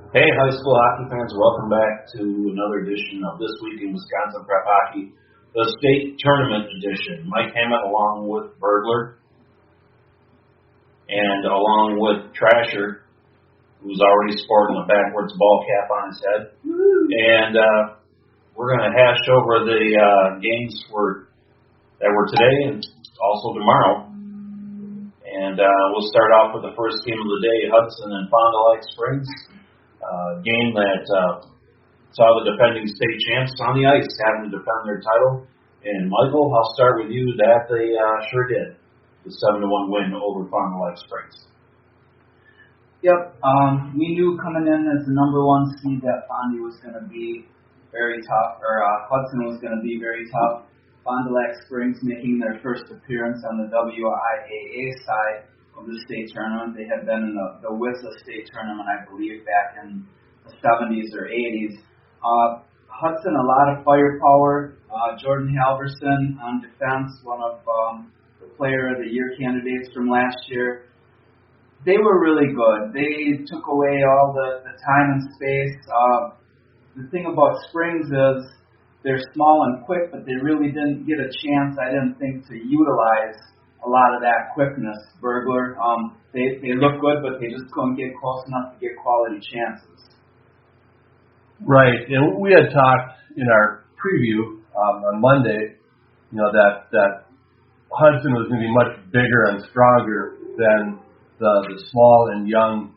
Hey, high school hockey fans, welcome back to another edition of This Week in Wisconsin Prep Hockey, the state tournament edition. Mike Hammett along with Burglar and along with Trasher, who's already sporting a backwards ball cap on his head. And we're going to hash over the games that were today and also tomorrow. And we'll start off with the first game of the day, Hudson and Fond du Lac Springs. Game that saw the defending state champs on the ice having to defend their title. And Michael, I'll start with you. That they sure did. The 7-1 win over Fond du Lac Springs. Yep. We knew coming in as the number one seed that Fondy was going to be very tough, or Hudson was going to be very tough. Fond du Lac Springs making their first appearance on the WIAA side of the state tournament. They had been in the WIAA state tournament, I believe, back in the 70s or 80s. Hudson, a lot of firepower. Jordan Halverson on defense, one of the Player of the Year candidates from last year. They were really good. They took away all the time and space. The thing about Springs is they're small and quick, but they really didn't get a chance, I didn't think, to utilize a lot of that quickness. Burglar, they look good, but they just couldn't get close enough to get quality chances. Right, and we had talked in our preview on Monday, that Hudson was going to be much bigger and stronger than the small and young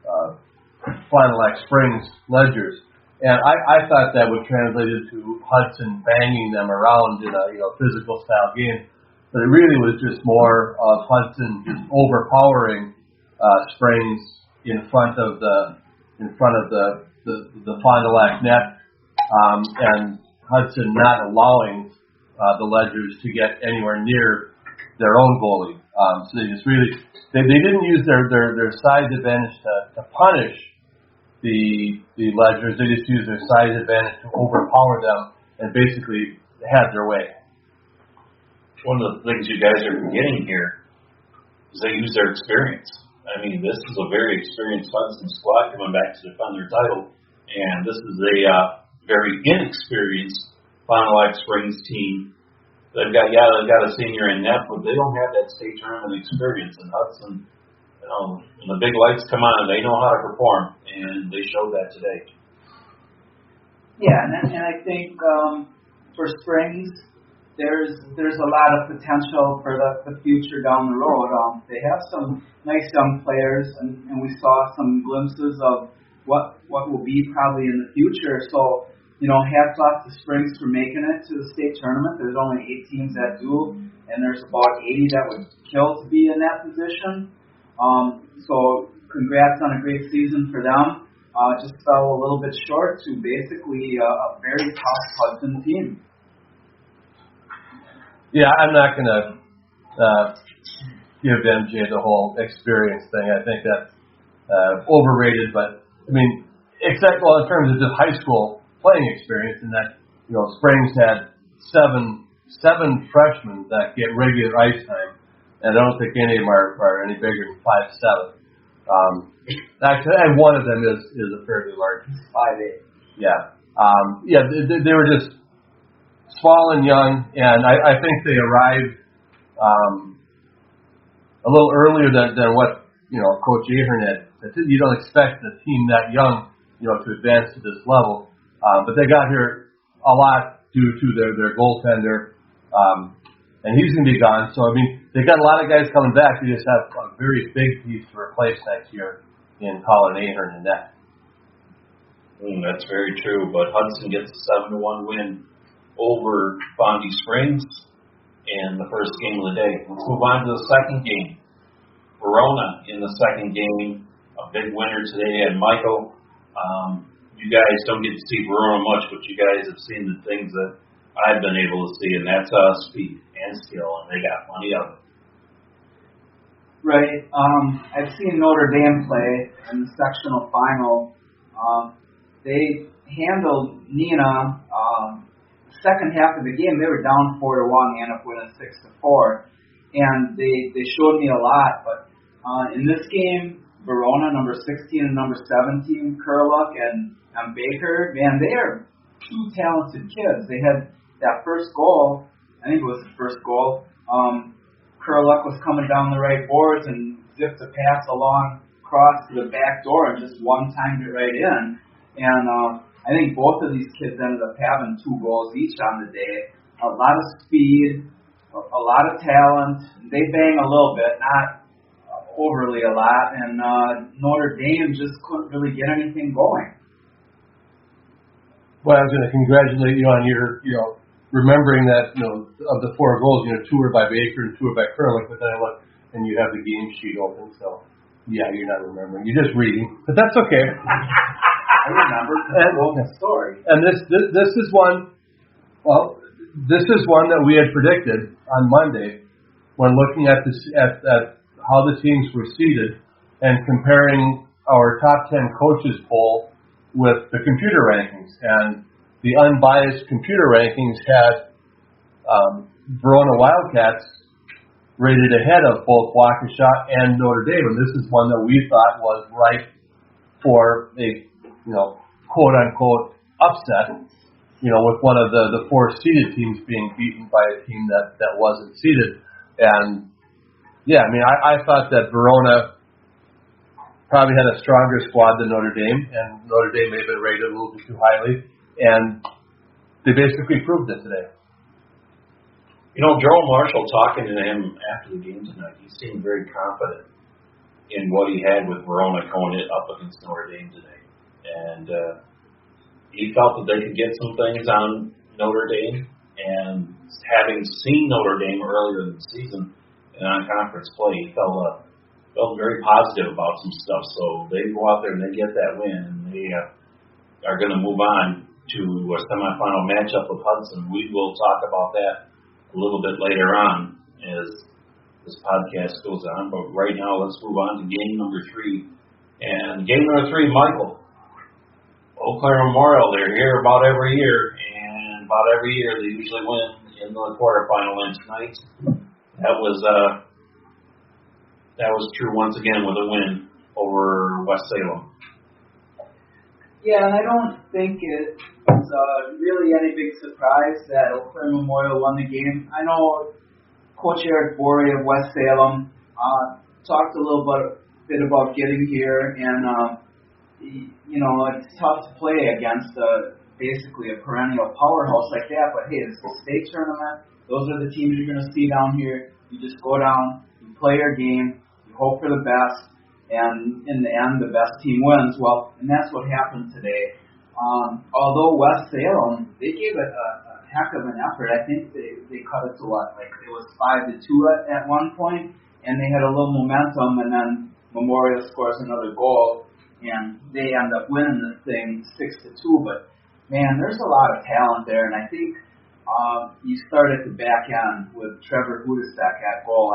Fond du Lac Springs Ledgers. And I thought that would translate into Hudson banging them around in a physical style game. But it really was just more of Hudson just overpowering Springs in front of the Fond du Lac net, and Hudson not allowing the Ledgers to get anywhere near their own goalie. So they just really they didn't use their size advantage to punish the Ledgers. They just used their size advantage to overpower them and basically had their way. One of the things you guys are forgetting here is they use their experience. I mean, this is a very experienced Hudson squad coming back to defend their title, and this is a very inexperienced Fond du Lac Springs team. They've got a senior in net, but they don't have that state tournament experience. And Hudson, when the big lights come on, they know how to perform, and they showed that today. Yeah, and I think for Springs, there's a lot of potential for the future down the road. They have some nice young players, and we saw some glimpses of what will be probably in the future. So, hats off to Springs for making it to the state tournament. There's only 8 teams that do, and there's about 80 that would kill to be in that position. So congrats on a great season for them. Just fell a little bit short to basically a very tough Hudson team. Yeah, I'm not going to give MJ the whole experience thing. I think that's overrated. But I mean, in terms of just high school playing experience, and that Springs had seven freshmen that get regular ice time, and I don't think any of them are any bigger than 5'7". Actually, and one of them is a fairly large 5'8". Yeah, they were just small and young, and I think they arrived a little earlier than what Coach Ahern had. You don't expect a team that young, to advance to this level, but they got here a lot due to their goaltender, and he's going to be gone. So I mean, they got a lot of guys coming back. They just have a very big piece to replace next year in Colin Ahern and that. That's very true. But Hudson gets a 7-1 win over Fondy Springs in the first game of the day. Let's move on to the second game. Verona in the second game, a big winner today. And Michael, you guys don't get to see Verona much, but you guys have seen the things that I've been able to see, and that's speed and skill, and they got plenty of it. Right. I've seen Notre Dame play in the sectional final. They handled Neenah. Second half of the game, they were down 4-1. They ended up winning 6-4, and they showed me a lot. But in this game, Verona, number 16 and number 17, Kurluck and Baker, man, they are two talented kids. They had that first goal, I think it was the first goal. Kurluck was coming down the right boards and zipped a pass along across to the back door and just one-timed it right in. And I think both of these kids ended up having 2 goals each on the day. A lot of speed, a lot of talent. They bang a little bit, not overly a lot. And Notre Dame just couldn't really get anything going. Well, I was going to congratulate you on your, remembering that, of the 4 goals, 2 were by Baker and 2 were by Kurlick, but then I looked and you have the game sheet open, so yeah, you're not remembering. You're just reading, but that's okay. I remember the story. And this is one. Well, this is one that we had predicted on Monday when looking at this at how the teams were seeded and comparing our top 10 coaches poll with the computer rankings. And the unbiased computer rankings had Verona Wildcats rated ahead of both Waukesha and Notre Dame, and this is one that we thought was ripe for a quote-unquote upset, with one of the 4 seeded teams being beaten by a team that wasn't seeded. And, yeah, I thought that Verona probably had a stronger squad than Notre Dame, and Notre Dame may have been rated a little bit too highly, and they basically proved it today. Gerald Marshall, talking to him after the game tonight, he seemed very confident in what he had with Verona going up against Notre Dame today. And he felt that they could get some things on Notre Dame. And having seen Notre Dame earlier in the season and on conference play, he felt very positive about some stuff. So they go out there and they get that win, and they are going to move on to a semifinal matchup with Hudson. We will talk about that a little bit later on as this podcast goes on. But right now, let's move on to game number 3. And game number 3, Michael. Eau Claire Memorial, they're here about every year, and about every year they usually win in the quarterfinal. And tonight, that was true once again with a win over West Salem. Yeah, and I don't think it was really any big surprise that Eau Claire Memorial won the game. I know Coach Eric Borey of West Salem talked a little bit about getting here, and it's tough to play against basically a perennial powerhouse like that. But hey, it's a state tournament. Those are the teams you're going to see down here. You just go down, you play your game, you hope for the best, and in the end, the best team wins. Well, and that's what happened today. Although West Salem, they gave it a heck of an effort. I think they cut it to it was 5-2 at one point, and they had a little momentum, and then Memorial scores another goal, and they end up winning this thing 6-2. But man, there's a lot of talent there, and I think you start at the back end with Trevor Hudasek at goal.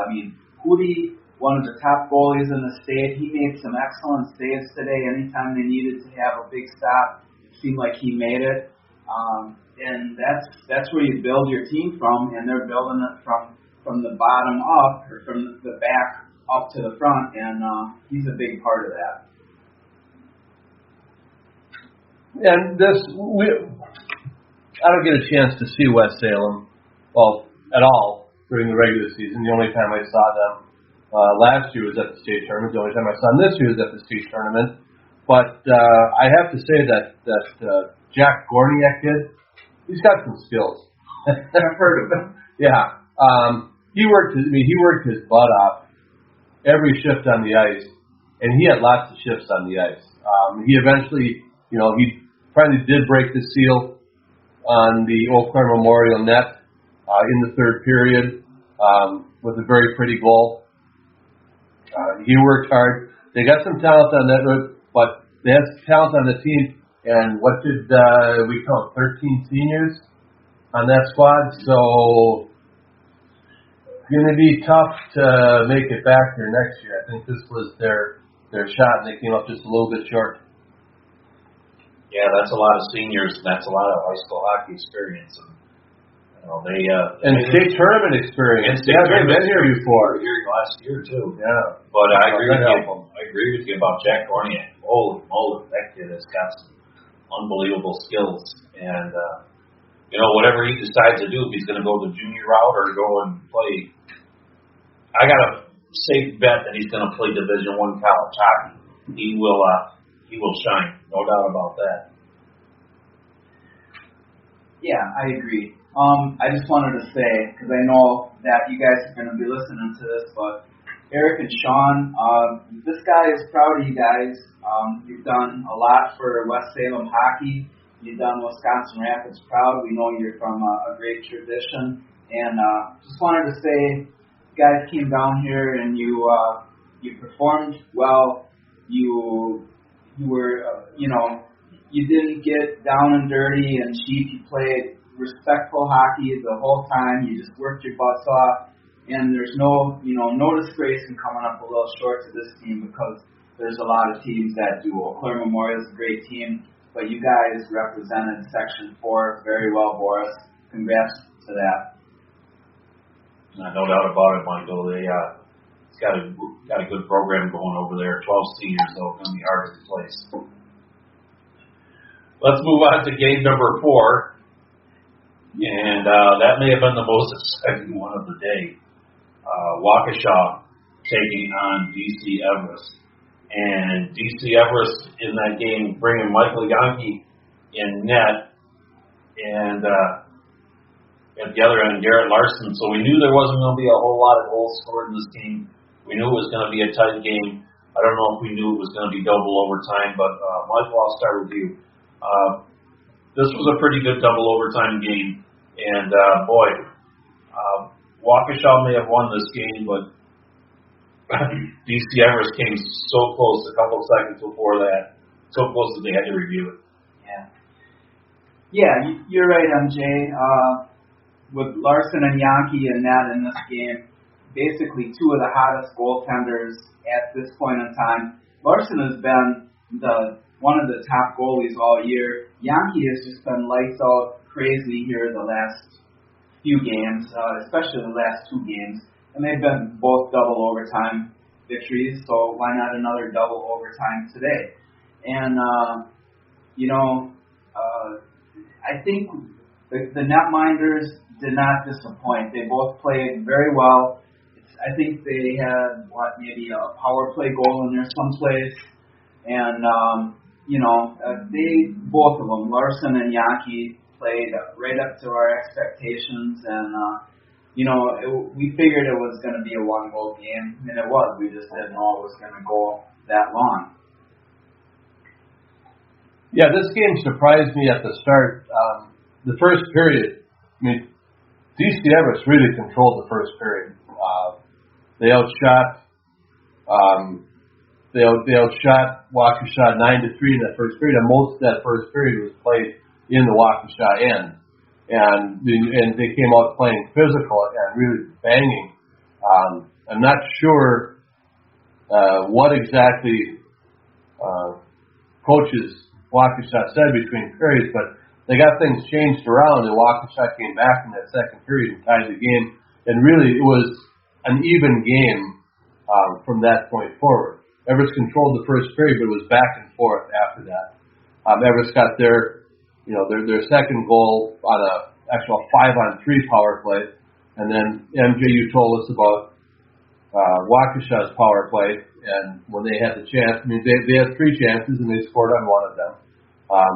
Hootie, one of the top goalies in the state, he made some excellent saves today. Anytime they needed to have a big stop, it seemed like he made it. And that's where you build your team from, and they're building it from the bottom up, or from the back up to the front, and he's a big part of that. And I don't get a chance to see West Salem, at all during the regular season. The only time I saw them last year was at the state tournament. The only time I saw them this year was at the state tournament. But I have to say that Jack Gorniak kid, he's got some skills. I've heard of him. Yeah, he worked his butt off every shift on the ice, and he had lots of shifts on the ice. He eventually, he finally did break the seal on the Eau Claire Memorial net in the third period with a very pretty goal. He worked hard. They got some talent on that road, but they had some talent on the team. And what did we count? 13 seniors on that squad. So it's going to be tough to make it back here next year. I think this was their shot, and they came up just a little bit short. Yeah, that's a lot of seniors, and that's a lot of high school hockey experience. And They and state tournament experience. Yeah, they've been here before. Here last year too. Yeah. But I agree with you. I agree with you about Jack Gorniak. Holy moly, that kid has got some unbelievable skills. And whatever he decides to do, if he's going to go the junior route or go and play, I got a safe bet that he's going to play Division I college hockey. He will shine, no doubt about that. Yeah, I agree. I just wanted to say, because I know that you guys are going to be listening to this, but Eric and Sean, this guy is proud of you guys. You've done a lot for West Salem hockey. You've done Wisconsin Rapids proud. We know you're from a great tradition. And just wanted to say, you guys came down here and you performed well. You were, you didn't get down and dirty and cheap. You played respectful hockey the whole time. You just worked your butts off, and there's no disgrace in coming up a little short to this team, because there's a lot of teams that do. Eau Claire Memorial is a great team, but you guys represented Section 4 very well, Boris. Congrats to that. No doubt about it, Michael. It's got a good program going over there. 12 seniors, though, going to be hard to replace. Let's move on to game number 4. And that may have been the most exciting one of the day. Waukesha taking on DC Everest. And DC Everest in that game bringing Michael Yankee in net. And at the other end, Garrett Larson. So we knew there wasn't going to be a whole lot of goals scored in this game. We knew it was going to be a tight game. I don't know if we knew it was going to be double overtime, but Michael, I'll start with you. This was a pretty good double overtime game, and Waukesha may have won this game, but DC Everest came so close a couple of seconds before that, so close that they had to review it. Yeah, you're right, MJ. With Larson and Yankee and that in this game, basically two of the hottest goaltenders at this point in time. Larson has been one of the top goalies all year. Yankee has just been lights out crazy here the last few games, especially the last 2 games. And they've been both double overtime victories, so why not another double overtime today? And, I think the netminders did not disappoint. They both played very well. I think they had, maybe a power play goal in there someplace. And, they, both of them, Larson and Yankee, played right up to our expectations. And, we figured it was going to be a 1-goal game. And it was. We just didn't know it was going to go that long. Yeah, this game surprised me at the start. The first period, DC Everest really controlled the first period. They outshot Waukesha 9-3 in that first period, and most of that first period was played in the Waukesha end. And they came out playing physical and really banging. I'm not sure what exactly coaches Waukesha said between periods, but they got things changed around, and Waukesha came back in that second period and tied the game. And really, it was an even game from that point forward. Everest controlled the first period, but it was back and forth after that. Everest got their second goal on a actual 5-on-3 power play, and then MJ, you told us about Waukesha's power play, and when they had the chance, they had 3 chances and they scored on one of them.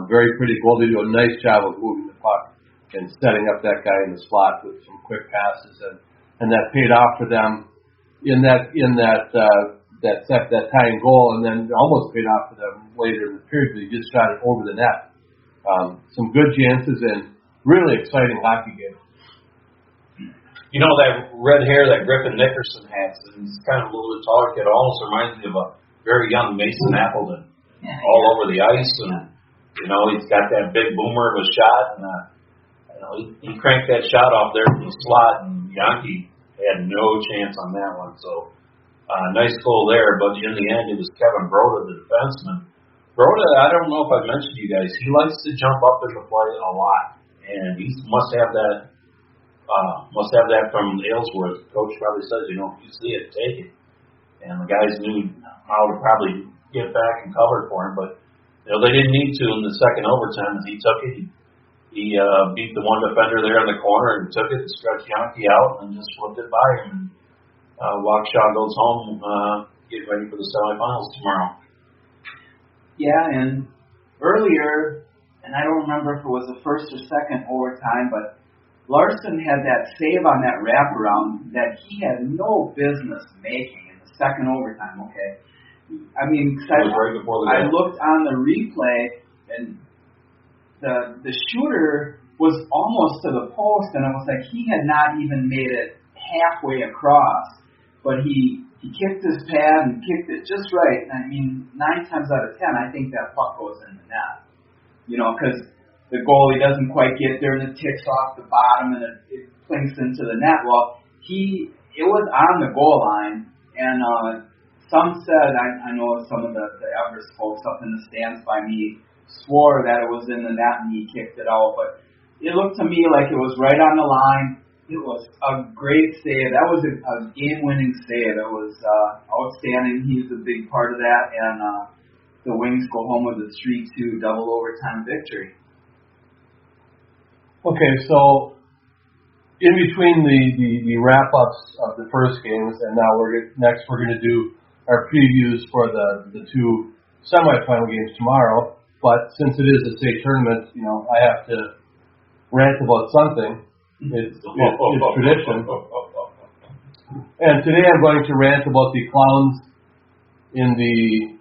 Very pretty goal. They do a nice job of moving the puck and setting up that guy in the slot with some quick passes, and that paid off for them in that tying goal, and then almost paid off for them later in the period. They just shot it over the net. Some good chances and really exciting hockey game. That red hair that Griffin Nickerson has, and he's kind of a little bit taller kid, almost reminds me of a very young Mason Appleton, all over the ice, and he's got that big boomer of a shot, and he cranked that shot off there from the slot, and Yankee had no chance on that one. So nice goal there, but in the end, it was Kevin Broda, the defenseman. Broda, I don't know if I mentioned to you guys, he likes to jump up in the play a lot, and he must have that Must have that from Aylesworth. The coach probably says, if you see it, take it. And the guys knew how to probably get back and cover for him, but they didn't need to in the second overtime. As he took it, he beat the one defender there in the corner and took it and stretched Yankee out and just flipped it by him. And Waukesha goes home, getting ready for the semifinals tomorrow. Yeah, and earlier, and I don't remember if it was the first or second overtime, but Larson had that save on that wraparound that he had no business making in the second overtime, okay? I mean, I looked on the replay, and the shooter was almost to the post, and it was like he had not even made it halfway across, but he kicked his pad and kicked it just right. I mean, 9 times out of 10, I think that puck goes in the net, because the goalie doesn't quite get there, and it ticks off the bottom, and it plinks into the net. Well, it was on the goal line, and some said, I know some of the Everest folks up in the stands by me swore that it was in the net and he kicked it out, but it looked to me like it was right on the line. It was a great save. That was a game-winning save. It was outstanding. He was a big part of that, and the Wings go home with a 3-2 double overtime victory. Okay, so in between the wrap-ups of the first games, and now we're going to do our previews for the 2 semifinal games tomorrow. But since it is a state tournament, I have to rant about something. It's tradition. And today I'm going to rant about the clowns in the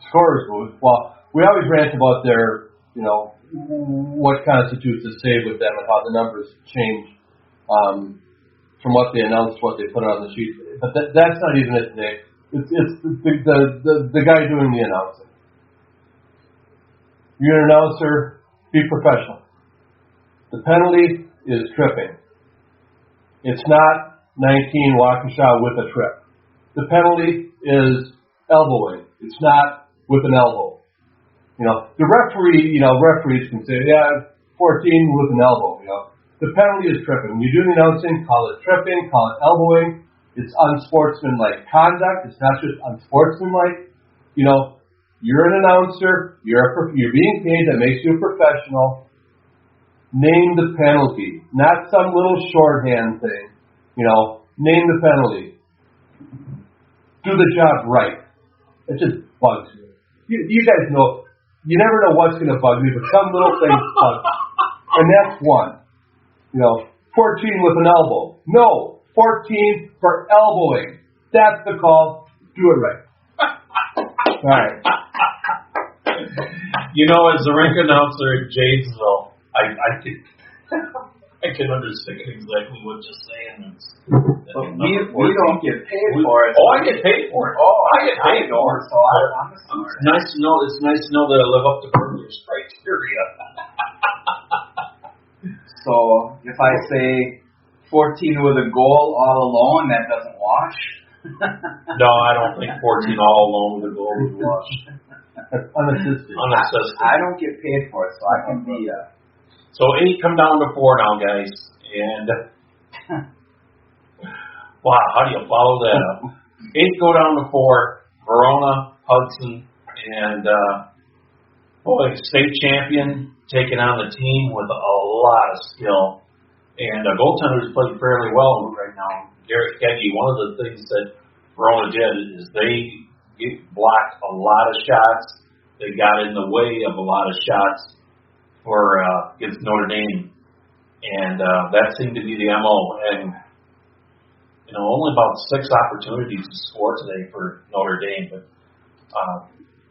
scorer's booth. Well, we always rant about their, what constitutes a save with them and how the numbers change from what they announced to what they put on the sheet. But that's not even it today. It's the guy doing the announcing. You're an announcer, be professional. The penalty is tripping. It's not 19 Waukesha with a trip. The penalty is elbowing. It's not with an elbow. The referees can say, 14 with an elbow. The penalty is tripping. When you do the announcing, call it tripping, call it elbowing. It's unsportsmanlike conduct. It's not just unsportsmanlike. You're an announcer. You're being paid. That makes you a professional. Name the penalty, not some little shorthand thing. Name the penalty. Do the job right. It just bugs me. You guys know. You never know what's going to bug me, but some little thing bugs me. And that's one. 14 with an elbow. No, 14 for elbowing. That's the call. Do it right. All right. As the rink announcer at Janesville, I can understand exactly what you're saying. But we don't get paid for it. Oh, I get paid for it. I get paid for it. So I'm it's nice to know. It's nice to know that I live up to Berkeley's criteria. So if I say 14 with a goal all alone, that doesn't wash? No, I don't think 14 all alone with a goal would wash. Unassisted. I don't get paid for it, so I can be... So 8 come down to 4 now, guys. And wow, how do you follow that up? 8 go down to 4. Verona, Hudson, and state champion taking on the team with a lot of skill. And goaltenders played fairly well right now. Garrett Keggy, one of the things that Verona did is they blocked a lot of shots. They got in the way of a lot of shots for against Notre Dame, and that seemed to be the MO. And only about 6 opportunities to score today for Notre Dame, but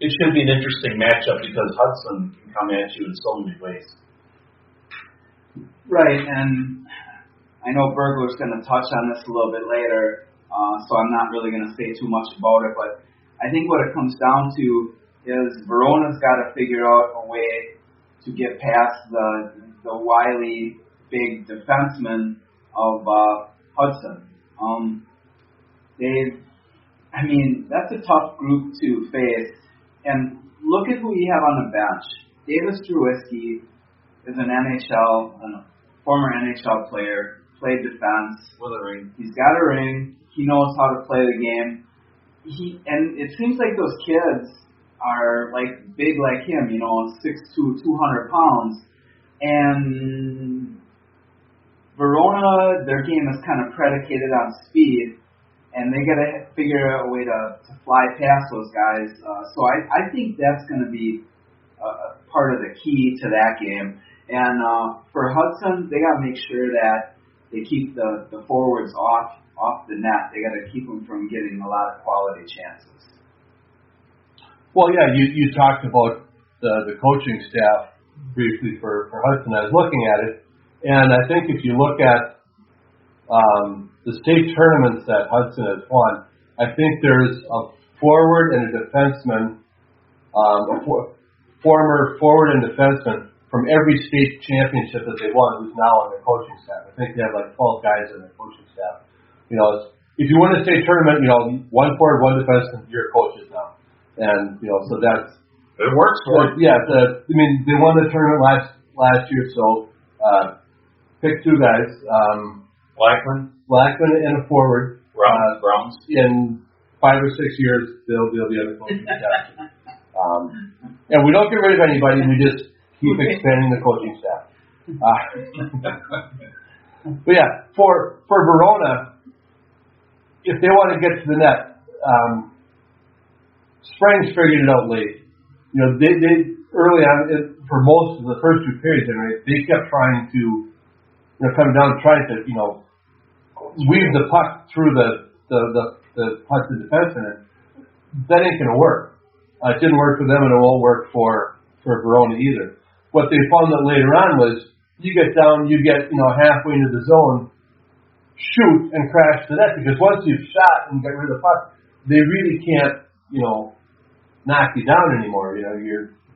it should be an interesting matchup because Hudson can come at you in so many ways. Right, and I know Bergler's going to touch on this a little bit later, so I'm not really going to say too much about it, but I think what it comes down to is Verona's got to figure out a way to get past the wily big defenseman of Hudson. That's a tough group to face. And look at who you have on the bench. Davis Truiski is an NHL former NHL player, played defense. With a ring. He's got a ring. He knows how to play the game. And it seems like those kids are like big like him, 6'2", 200 pounds. And Verona, their game is kind of predicated on speed, and they got to figure out a way to fly past those guys. So I think that's going to be part of the key to that game. And for Hudson, they got to make sure that they keep the forwards off the net. They got to keep them from getting a lot of quality chances. Well, yeah, you talked about the coaching staff briefly for Hudson. I was looking at it, and I think if you look at the state tournaments that Hudson has won, I think there's a forward and a defenseman, former forward and defenseman from every state championship that they won who's now on the coaching staff. I think they have like 12 guys on the coaching staff. If you win a state tournament, one forward, one defenseman, you're coaches now. And, so that's... It works for it. Yeah, they won the tournament last year, so pick two guys. Blackman and a forward. Browns. In 5 or 6 years, they'll be on the coaching staff. And we don't get rid of anybody, we just keep expanding the coaching staff. But yeah, for Verona, if they want to get to the net, Springs figured it out late. They early on, for most of the first two periods, they kept trying to, come down, trying to, weave the puck through the Hudson defenseman. That ain't going to work. It didn't work for them, and it won't work for Verona either. What they found out later on was you get halfway into the zone, shoot and crash the net, because once you've shot and got rid of the puck, they really can't, knock you down anymore.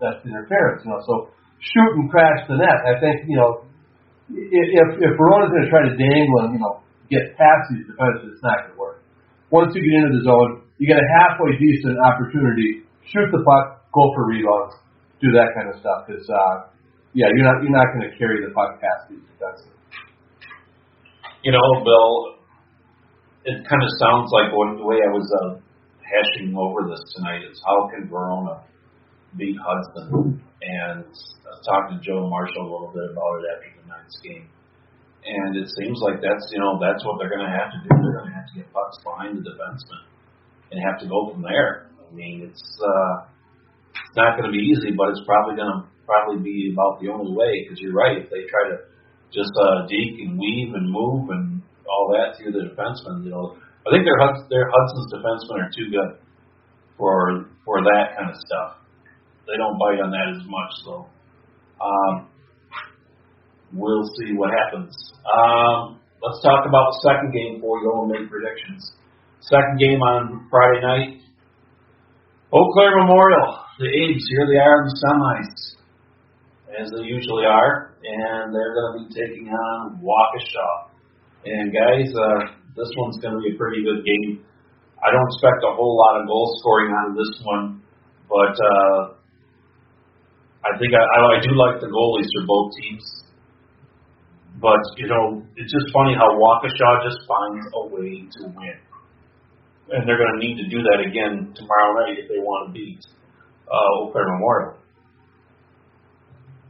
That's interference. So shoot and crash the net. I think if Verona's going to try to dangle and get past these defenders, it's not going to work. Once you get into the zone, you get a halfway decent opportunity. Shoot the puck, go for rebounds, do that kind of stuff. Because you're not going to carry the puck past these defenders. Bill, it kind of sounds like the way I was hashing over this tonight is how can Verona beat Hudson? And I was talking to Joe Marshall a little bit about it after tonight's game. And it seems like that's what they're going to have to do. They're going to have to get pucks behind the defenseman and have to go from there. I mean, it's not going to be easy, but it's probably going to be about the only way, because you're right. If they try to just deke and weave and move and all that through the defenseman, I think their Hudson's defensemen are too good for that kind of stuff. They don't bite on that as much, so we'll see what happens. Let's talk about the second game before we go and make predictions. Second game on Friday night, Eau Claire Memorial. The A's, here they are in the semis, as they usually are, and they're going to be taking on Waukesha. And guys, this one's going to be a pretty good game. I don't expect a whole lot of goal scoring out of this one, but I think I do like the goalies for both teams. But, it's just funny how Waukesha just finds a way to win. And they're going to need to do that again tomorrow night if they want to beat Eau Claire Memorial.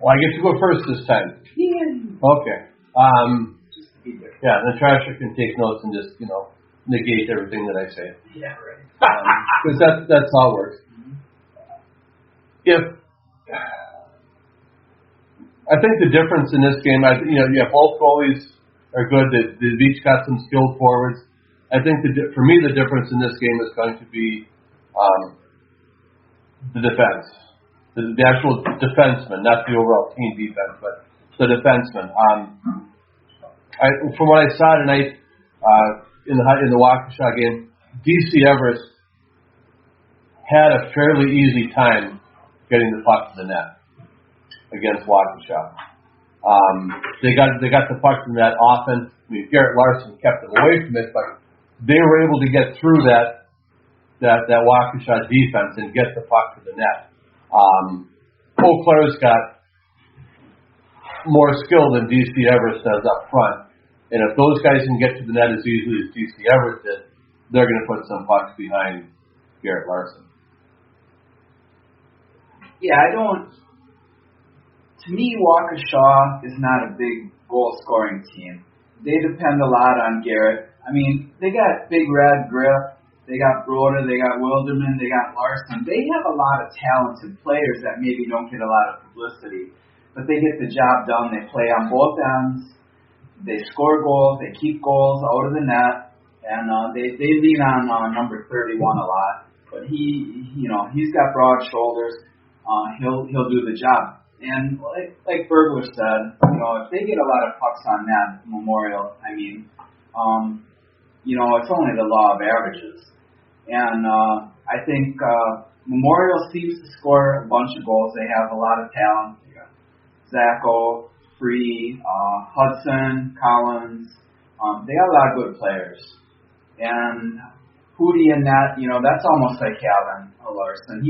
Well, I get to go first this time. Yeah. Okay. Yeah, the Trasher can take notes and just, negate everything that I say. Yeah, right. Because that's how it works. I think the difference in this game, you have both goalies are good. They've each got some skilled forwards. I think for me the difference in this game is going to be the defense, the actual defenseman, not the overall team defense, but the defenseman. From what I saw tonight in the Waukesha game, DC Everest had a fairly easy time getting the puck to the net against Waukesha. They got the puck to the net often. Garrett Larson kept them away from it, but they were able to get through that Waukesha defense and get the puck to the net. Eau Claire's got more skill than DC Everest does up front. And if those guys can get to the net as easily as DC Everest did, they're going to put some pucks behind Garrett Larson. Yeah, to me, Waukesha is not a big goal-scoring team. They depend a lot on Garrett. I mean, they got Big Red Grip, they got Broder, they got Wilderman, they got Larson. They have a lot of talented players that maybe don't get a lot of publicity, but they get the job done. They play on both ends. They score goals. They keep goals out of the net, and they lean on number 31 a lot. But he's got broad shoulders. He'll do the job. And like Bergler said, if they get a lot of pucks on net, Memorial, I mean, it's only the law of averages. And I think Memorial seems to score a bunch of goals. They have a lot of talent. They got Zacco, Free, Hudson, Collins. They got a lot of good players. And Hootie and that, that's almost like Calvin Larson.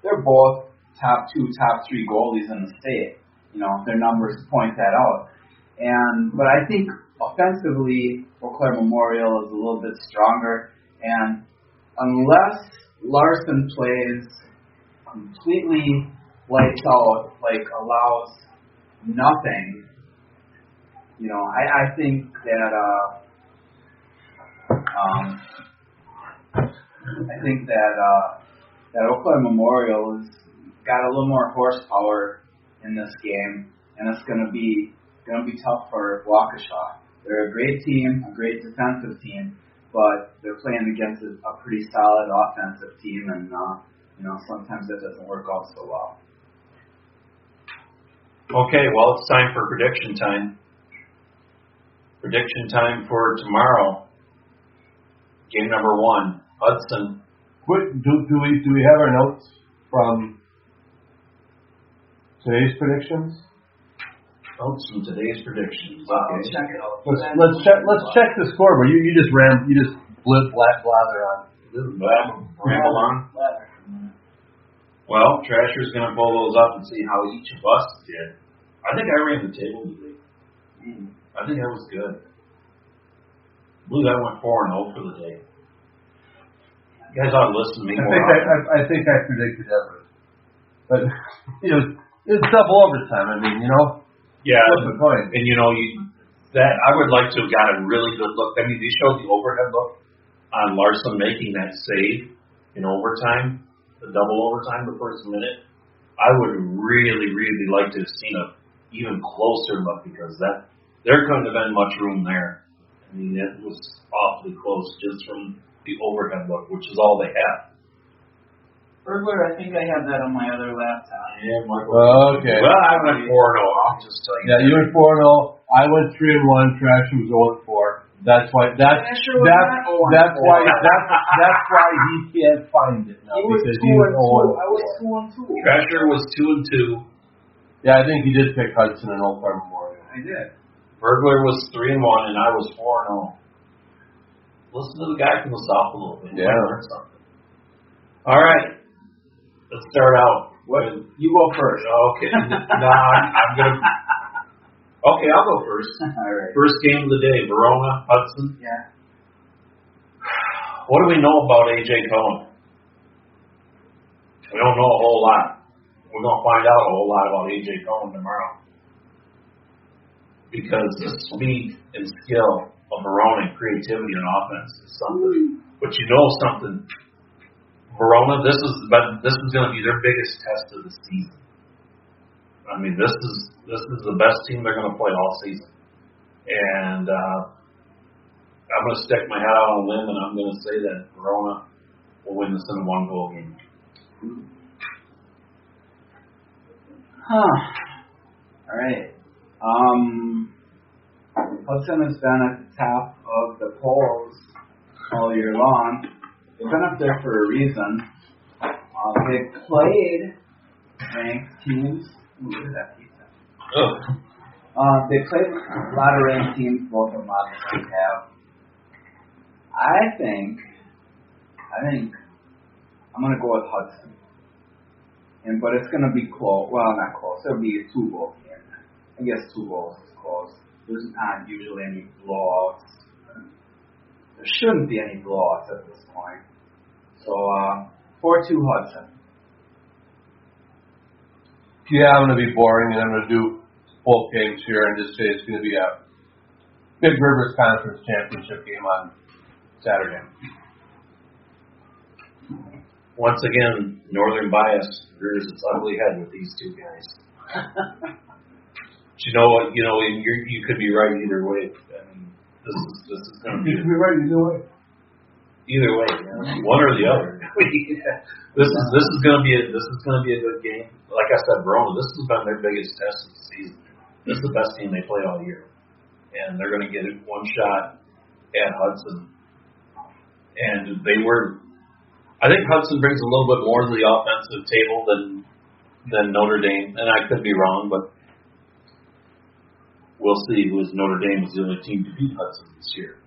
They're both top 2, top 3 goalies in the state. Their numbers point that out. But I think offensively, Eau Claire Memorial is a little bit stronger. And unless Larson plays completely lights out, like allows nothing, I think that Eau Claire Memorial has got a little more horsepower in this game, and it's going to be tough for Waukesha. They're a great team, a great defensive team, but they're playing against a pretty solid offensive team, and sometimes that doesn't work out so well. Okay, well, it's time for prediction time. Prediction time for tomorrow. Game number 1, Hudson. Do we have our notes from today's predictions? Notes from today's predictions. Okay. Check it out. Let's check the score. But you just blather on. Ramble on. Well, Trasher's going to pull those up and see how each of us did. I think I ran the table today. I think that was good. I believe I went 4-0 for the day. You guys ought to listen to me more often. I think I predicted Everett. But, it's double overtime. I mean, Yeah, what's the point? And I would like to have got a really good look. I mean, they showed the overhead look on Larson making that save in overtime, the double overtime, the first minute. I would really, really like to have seen a even closer look, because there couldn't have been much room there. I mean, it was awfully close just from the overhead look, which is all they had. Bergler, I think I have that on my other laptop. Yeah, Michael. Okay. Well, I went 4-0. I'll just tell you. Yeah, you went 4-0. I went 3-1. Trasher was 0-4. That's why. That's why he can't find it now, because he was 0-4. I was 2-2. Trasher was 2-2. Yeah, I think he did pick Hudson and Eau Claire Memorial. I did. Bergler was 3-1, and I was 4-0. Listen to the guy from the South a little bit. Yeah. Learn something. All right. Let's start out. You go first. Okay. I'm gonna. Okay, I'll go first. All right. First game of the day, Verona, Hudson. Yeah. What do we know about A.J. Cohen? We don't know a whole lot. We're going to find out a whole lot about A.J. Cohen tomorrow. Because the speed and skill of Verona and creativity on offense is something. But something. Verona, this is going to be their biggest test of the season. I mean, this is the best team they're going to play all season, and I'm going to stick my head out on a limb, and I'm going to say that Verona will win this in a 1-goal game. All right. Hudson has been at the top of the polls all year long. They've been up there for a reason. They've played ranked teams. Ooh, look at that pizza. They played a lot of ranked teams, both of them obviously have. I think I'm going to go with Hudson. But it's going to be close. Well, not close. It'll be a 2-goal game. I guess 2 goals is close. There's not usually any blowouts. There shouldn't be any blowouts at this point. So 4-2 Hudson. Yeah, I'm going to be boring, and I'm going to do both games here and just say it's going to be a Big Rivers Conference Championship game on Saturday. Once again, Northern bias rears its ugly head with these two guys. But you know what? You could be right either way. I mean, this is going to be. You could be right either way. Either way, one or the other. This is going to be a good game. Like I said, Verona. This has been their biggest test of the season. This is the best team they played all year, and they're going to get it one shot at Hudson. And I think Hudson brings a little bit more to the offensive table than Notre Dame, and I could be wrong, but we'll see. Notre Dame was the only team to beat Hudson this year.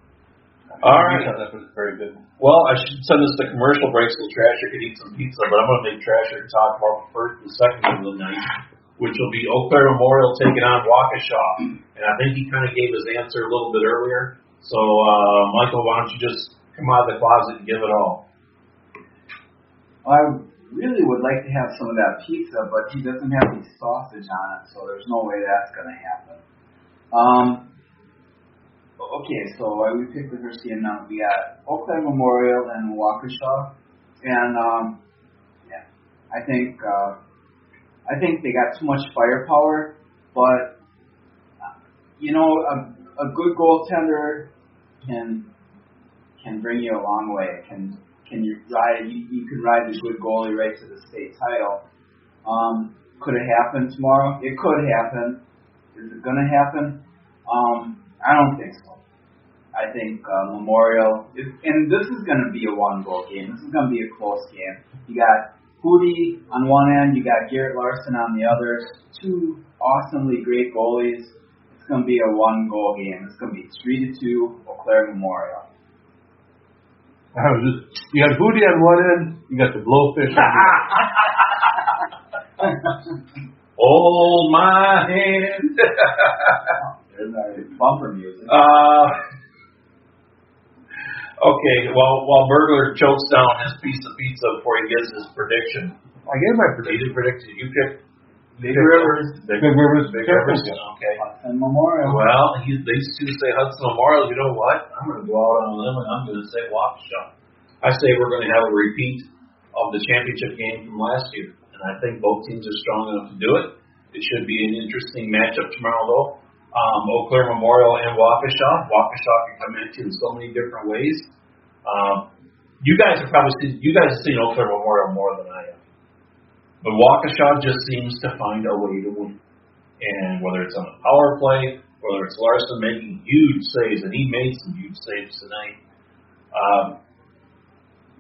All right. That was very good. Well, I should send this to commercial break so Trasher could eat some pizza, but I'm going to make Trasher talk about the second game of the night, which will be Eau Claire Memorial taking on Waukesha. And I think he kind of gave his answer a little bit earlier. So, Michael, why don't you just come out of the closet and give it all? I really would like to have some of that pizza, but he doesn't have any sausage on it, so there's no way that's going to happen. Okay, so we picked the first game now. We got Eau Claire Memorial and Waukesha, and I think they got too much firepower, but a good goaltender can bring you a long way. Can you ride? You can ride the good goalie right to the state title. Could it happen tomorrow? It could happen. Is it going to happen? I don't think so. I think Memorial, and this is going to be a 1-goal game. This is going to be a close game. You got Hootie on one end, you got Garrett Larson on the other. 2 awesomely great goalies. It's going to be a 1-goal game. It's going to be 3-2 Eau Claire Memorial. You got Hootie on one end, you got the Blowfish on the other. Hold my hand. There's our bumper music. Okay, while Burglar chokes down his piece of pizza before he gives his prediction. I gave my He prediction. did predict it. You picked Big Rivers. Big Rivers. Okay. Hudson Memorial. Well, they used to say Hudson Memorial. You know what? I'm going to go out on a limb and I'm going to say Waukesha. I say we're going to have a repeat of the championship game from last year. And I think both teams are strong enough to do it. It should be an interesting matchup tomorrow, though. Eau Claire Memorial and Waukesha. Waukesha can come at you in so many different ways. You guys have seen Eau Claire Memorial more than I have. But Waukesha just seems to find a way to win. And whether it's on a power play, whether it's Larson making huge saves, and he made some huge saves tonight,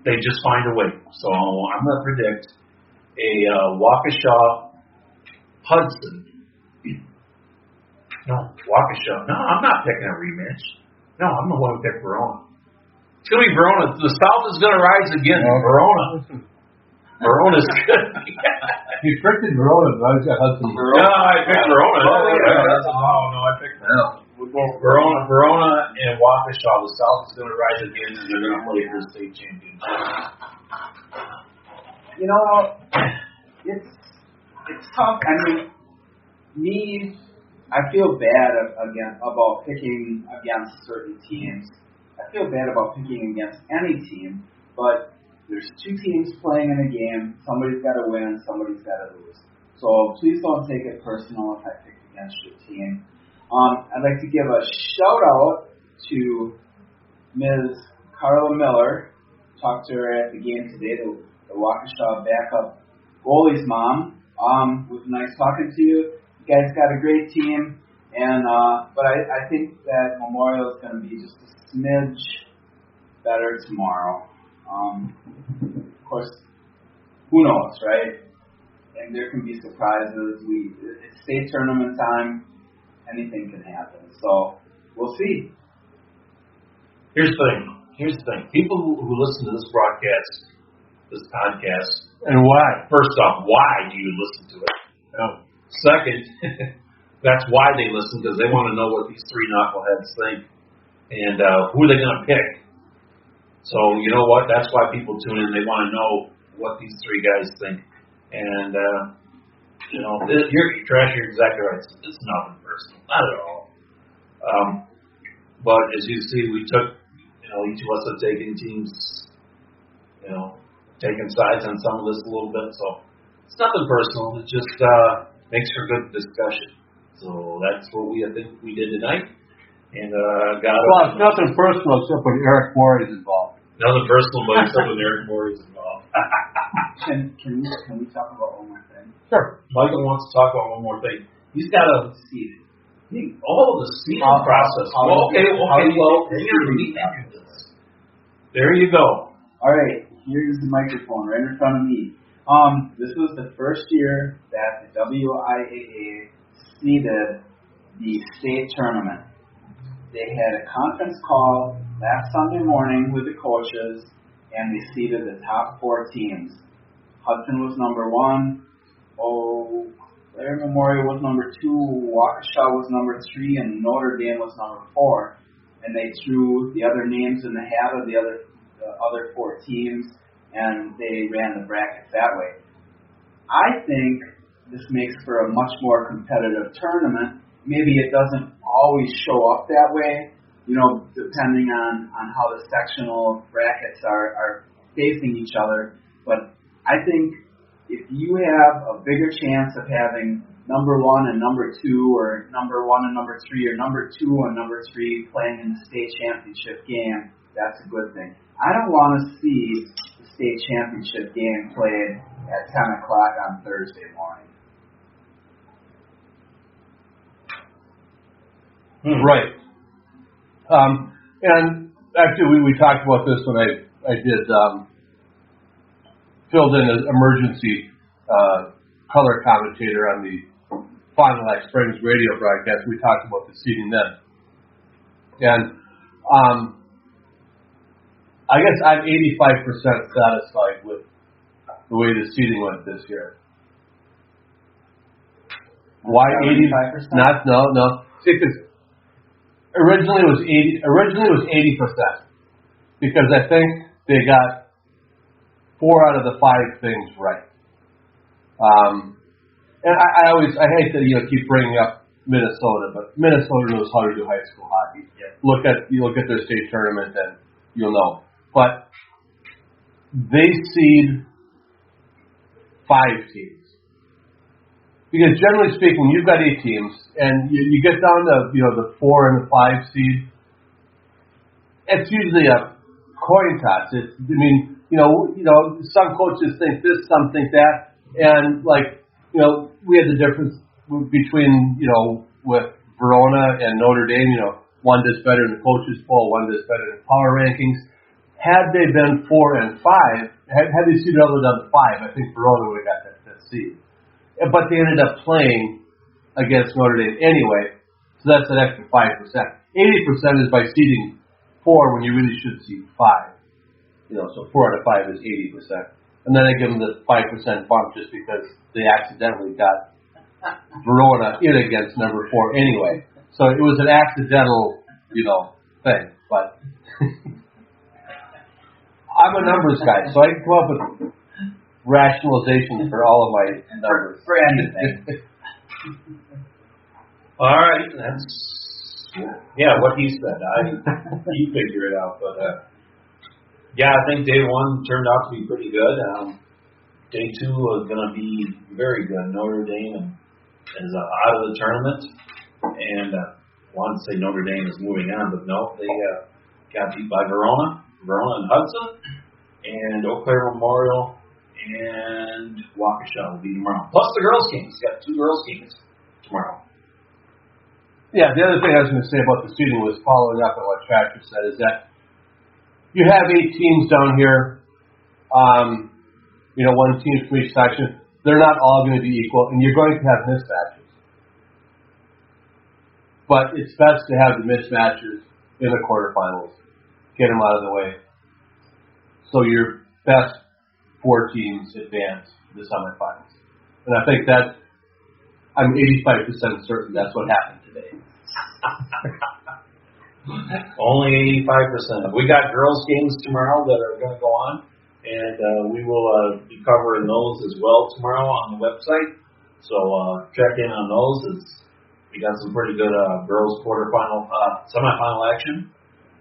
they just find a way. So I'm going to predict a Waukesha Hudson. No, Waukesha. No, I'm not picking a rematch. No, I'm the one who picked Verona. It's going to be Verona. The South is going to rise again. Verona. Verona's good. You predicted Verona, but I got Hudson. No, I picked Verona. I picked Verona and Waukesha. The South is going to rise again, and they're going to play for the state championship. It's tough. I mean, I feel bad about picking against certain teams. I feel bad about picking against any team, but there's 2 teams playing in a game. Somebody's got to win, somebody's got to lose. So please don't take it personal if I pick against your team. I'd like to give a shout out to Ms. Carla Miller. Talked to her at the game today, the Waukesha backup goalie's mom. It was nice talking to you. You guys got a great team, and but I think that Memorial is going to be just a smidge better tomorrow. Of course, who knows, right? And there can be surprises. It's state tournament time. Anything can happen. So we'll see. Here's the thing. People who listen to this broadcast, this podcast, and why? First off, why do you listen to it? Oh. Second, that's why they listen, because they want to know what these three knuckleheads think and who are they going to pick. So you know what? That's why people tune in. They want to know what these three guys think. And Trash, you're exactly right. It's nothing personal, not at all. But as you see, we took, each of us have taken teams, taken sides on some of this a little bit. So it's nothing personal. It just makes for good discussion. So that's what I think we did tonight. And well, it's nothing personal except when Eric Morey is involved. Nothing personal, but except when Eric Morey is involved. Can we talk about one more thing? Sure. Michael wants to talk about one more thing. He's got a seed. The seeding process. Okay. Well, there you go. All right. Here's the microphone right in front of me. This was the first year that the WIAA seeded the state tournament. They had a conference call last Sunday morning with the coaches, and they seeded the top 4 teams. Hudson was number 1. Clare Memorial was number 2. Waukesha was number 3, and Notre Dame was number 4. And they threw the other names in the hat of the other 4 teams, and they ran the brackets that way. I think this makes for a much more competitive tournament. Maybe it doesn't always show up that way, depending on how the sectional brackets are facing each other. But I think if you have a bigger chance of having number 1 and number 2, or number 1 and number 3, or number 2 and number 3 playing in the state championship game, that's a good thing. I don't want to see the state championship game played at 10 o'clock on Thursday morning. Right. And actually, we talked about this when I did filled in as emergency color commentator on the Fond du Lac Springs radio broadcast. We talked about the seating then. And I guess I'm 85% satisfied with the way the seating went this year. Why 85%? No. See, because originally it was 80%, because I think they got 4 out of the 5 things right. And I hate to keep bringing up Minnesota, but Minnesota knows how to do high school hockey. Yeah. You look at their state tournament and you'll know. But they seed 5 teams. Because generally speaking, when you've got 8 teams and you get down to the 4 and the 5 seed, it's usually a coin toss. Some coaches think this, some think that, and we had the difference between with Verona and Notre Dame. One does better in the coaches poll, one does better in power rankings. Had they been 4 and 5, had they seeded all the way down to 5, I think Verona would have got that 5th seed. But they ended up playing against Notre Dame anyway, so that's an extra 5%. 80% is by seeding 4 when you really should seed 5. So 4 out of 5 is 80%. And then I give them the 5% bump just because they accidentally got Verona in against number 4 anyway. So it was an accidental, thing. But I'm a numbers guy, so I can come up with rationalizations for all of my numbers. For anything. All right, that's what he said. You figure it out, but I think day 1 turned out to be pretty good. Day 2 is going to be very good. Notre Dame is out of the tournament, and I wanted to say Notre Dame is moving on, but no, they got beat by Verona and Hudson, and Eau Claire Memorial and Waukesha will be tomorrow. Plus the girls' games. Got 2 girls' games tomorrow. Yeah, the other thing I was going to say about the seeding was following up on what Tractor said, is that you have 8 teams down here, 1 team from each section. They're not all going to be equal, and you're going to have mismatches. But it's best to have the mismatches in the quarterfinals. Get them out of the way. So your best 4 teams advance to the semifinals. And I think I'm 85% certain that's what happened today. Only 85%. We got girls' games tomorrow that are going to go on, and we will be covering those as well tomorrow on the website. So check in on those. We got some pretty good girls' quarterfinal, semifinal action.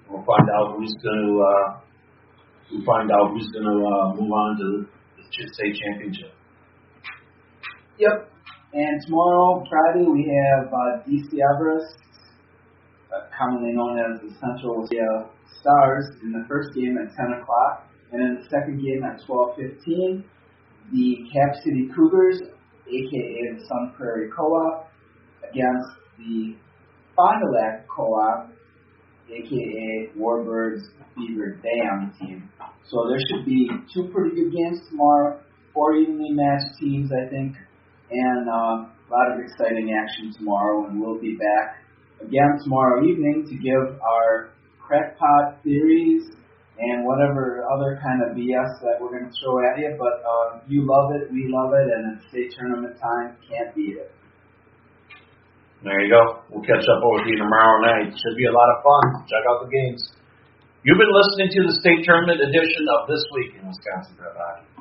We'll find out who's going to move on to the state championship. Yep. And tomorrow, Friday, we have DC Everest, commonly known as the Central Stars, in the first game at 10 o'clock. And in the second game at 12:15, the Cap City Cougars, a.k.a. the Sun Prairie Co-op, against the Fond du Lac Co-op, a.k.a. Warbirds Beaver Dam team. So there should be two pretty good games tomorrow, 4 evenly matched teams, I think, and a lot of exciting action tomorrow. And we'll be back again tomorrow evening to give our crackpot theories and whatever other kind of BS that we're going to throw at you. But you love it, we love it, and it's state tournament time. Can't beat it. There you go. We'll catch up with you tomorrow night. Should be a lot of fun. Check out the games. You've been listening to the state tournament edition of This Week in Wisconsin Prep Hockey.